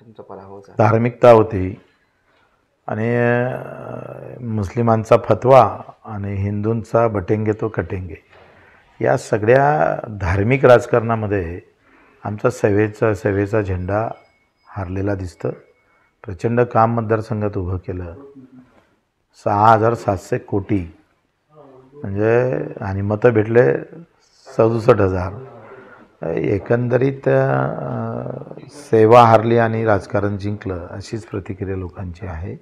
तुमचा पराभव झाला? धार्मिकता होती आणि मुस्लिमांचा फतवा आणि हिंदूंचा बटेंगे तो कटेंगे, या सगळ्या धार्मिक राजकारणामध्ये आमचा सेवेचा झेंडा हारलेला दिसतं. प्रचंड काम मतदारसंघात उभं केलं, 6,700 कोटी म्हणजे, आणि मतं भेटले 67,000. एकंदरीत सेवा हारली आणि राजकारण जिंकलं, अशीच प्रतिक्रिया लोकांची आहे.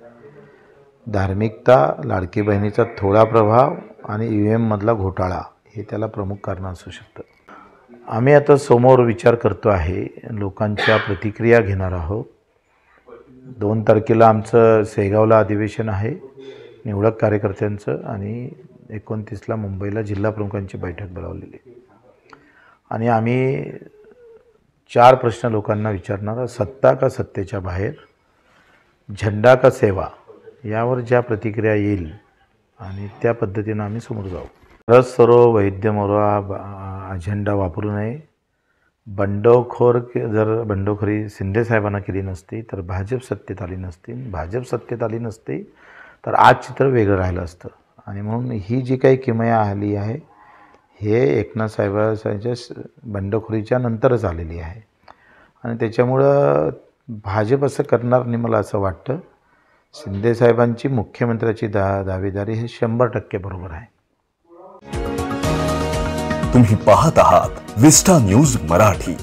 धार्मिकता, लाडकी बहिणीचा थोडा प्रभाव आणि EVM मधला घोटाळा हे त्याला प्रमुख कारण असू शकतं. आम्ही आता समोर विचार करतो आहे, लोकांच्या प्रतिक्रिया घेणार आहोत. 2 तारखेला आमचं शेगावला अधिवेशन आहे निवडक कार्यकर्त्यांचं, आणि 29ला मुंबईला जिल्हा प्रमुखांची बैठक बोलावलेली. आणि आम्ही 4 प्रश्न लोकांना विचारणार: सत्ता का सत्तेच्या बाहेर, झेंडा का सेवा, यावर ज्या प्रतिक्रिया येईल आणि त्या पद्धतीनं आम्ही समोर जाऊ. रस सरो वैद्य मोरो हा अजेंडा वापरू नये. जर बंडखोरी शिंदे साहेबांना केली नसती तर भाजप सत्तेत आली नसती. भाजप सत्तेत आली नसती तर आज चित्र वेगळं राहिलं असतं. आणि म्हणून ही जी काही किमया आली आहे, हे एकनाथ साहेबांच्या बंडखोरीच्या नंतरच आलेली आहे. आणि त्याच्यामुळं भाजप असं करणार नाही मला असं वाटतं. शिंदे साहेबांची मुख्यमंत्र्याची दावेदारी हे 100% बरोबर आहे. तुम्ही पाहत आहात विस्टा न्यूज मराठी.